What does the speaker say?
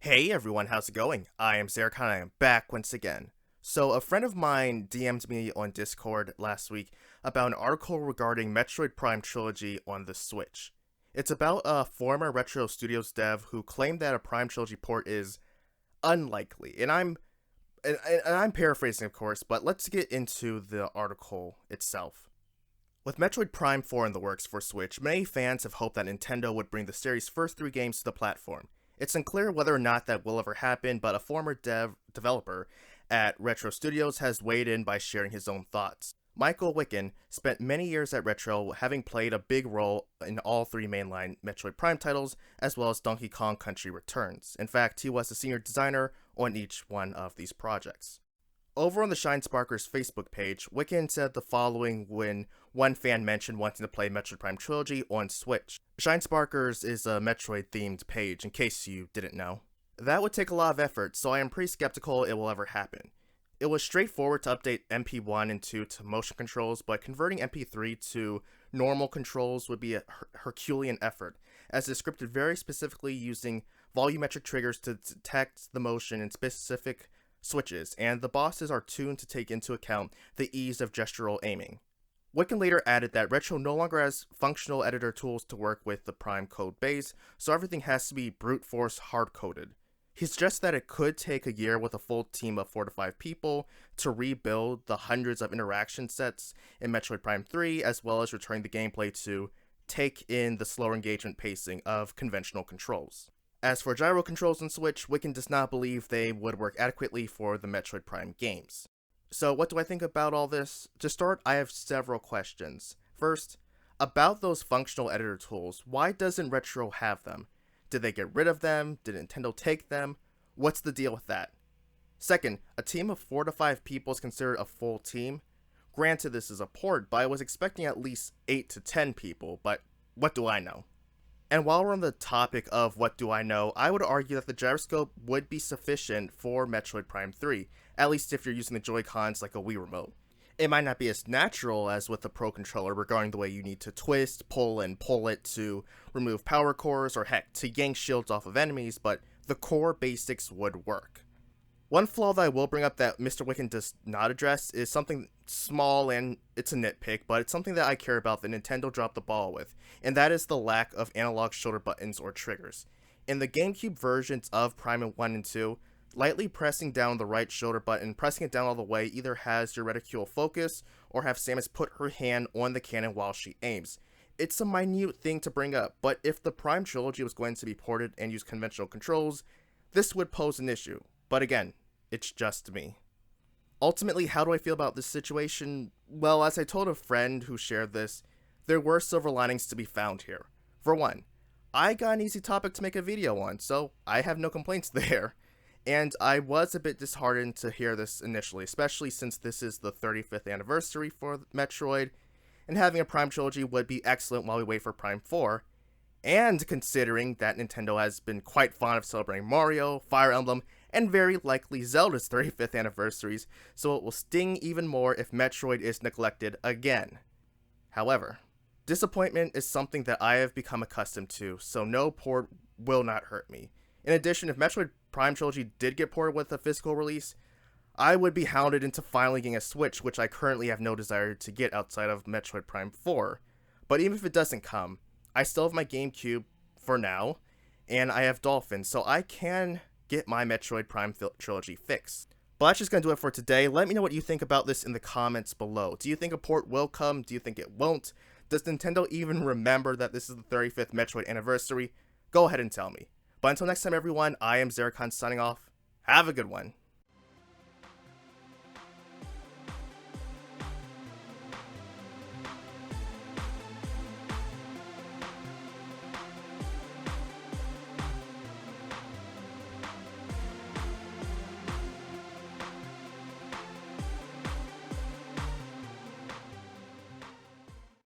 Hey everyone, how's it going? I am Xeracon and I am back once again. So, a friend of mine DM'd me on Discord last week about an article regarding Metroid Prime Trilogy on the Switch. It's about a former Retro Studios dev who claimed that a Prime Trilogy port is unlikely. And I'm paraphrasing, of course, but let's get into the article itself. With Metroid Prime 4 in the works for Switch, many fans have hoped that Nintendo would bring the series' first three games to the platform. It's unclear whether or not that will ever happen, but a former developer at Retro Studios has weighed in by sharing his own thoughts. Michael Wicken spent many years at Retro, having played a big role in all three mainline Metroid Prime titles, as well as Donkey Kong Country Returns. In fact, he was the senior designer on each one of these projects. Over on the Shinesparkers Facebook page, Wicken said the following when one fan mentioned wanting to play Metroid Prime Trilogy on Switch. Shinesparkers is a Metroid-themed page, in case you didn't know. That would take a lot of effort, so I am pretty skeptical it will ever happen. It was straightforward to update MP1 and 2 to motion controls, but converting MP3 to normal controls would be a Herculean effort, as it's scripted very specifically using volumetric triggers to detect the motion in specific switches, and the bosses are tuned to take into account the ease of gestural aiming. Wicken later added that Retro no longer has functional editor tools to work with the Prime code base, so everything has to be brute force hard-coded. He suggests that it could take a year with a full team of 4 to 5 people to rebuild the hundreds of interaction sets in Metroid Prime 3, as well as returning the gameplay to take in the slower engagement pacing of conventional controls. As for gyro controls on Switch, Wicken does not believe they would work adequately for the Metroid Prime games. So what do I think about all this? To start, I have several questions. First, about those functional editor tools, why doesn't Retro have them? Did they get rid of them? Did Nintendo take them? What's the deal with that? Second, a team of 4 to 5 people is considered a full team. Granted, this is a port, but I was expecting at least 8 to 10 people, but what do I know? And while we're on the topic of what do I know, I would argue that the gyroscope would be sufficient for Metroid Prime 3, at least if you're using the Joy-Cons like a Wii remote. It might not be as natural as with the Pro Controller regarding the way you need to twist, pull, and pull it to remove power cores, or heck, to yank shields off of enemies, but the core basics would work. One flaw that I will bring up that Mr. Wicken does not address is something small, and it's a nitpick, but it's something that I care about that Nintendo dropped the ball with, and that is the lack of analog shoulder buttons or triggers. In the GameCube versions of Prime 1 and 2, lightly pressing down the right shoulder button, pressing it down all the way, either has your reticule focus, or have Samus put her hand on the cannon while she aims. It's a minute thing to bring up, but if the Prime Trilogy was going to be ported and use conventional controls, this would pose an issue. But again, it's just me. Ultimately, how do I feel about this situation? Well, as I told a friend who shared this, there were silver linings to be found here. For one, I got an easy topic to make a video on, so I have no complaints there. And I was a bit disheartened to hear this initially, especially since this is the 35th anniversary for Metroid, and having a Prime Trilogy would be excellent while we wait for Prime 4, and considering that Nintendo has been quite fond of celebrating Mario, Fire Emblem, and very likely Zelda's 35th anniversaries, so it will sting even more if Metroid is neglected again. However, disappointment is something that I have become accustomed to, so no port will not hurt me. In addition, if Metroid Prime Trilogy did get ported with a physical release, I would be hounded into finally getting a Switch, which I currently have no desire to get outside of Metroid Prime 4. But even if it doesn't come, I still have my GameCube for now, and I have Dolphin, so I can get my Metroid Prime Trilogy fix. But that's just going to do it for today. Let me know what you think about this in the comments below. Do you think a port will come? Do you think it won't? Does Nintendo even remember that this is the 35th Metroid anniversary? Go ahead and tell me. But until next time everyone, I am Xeracon signing off. Have a good one.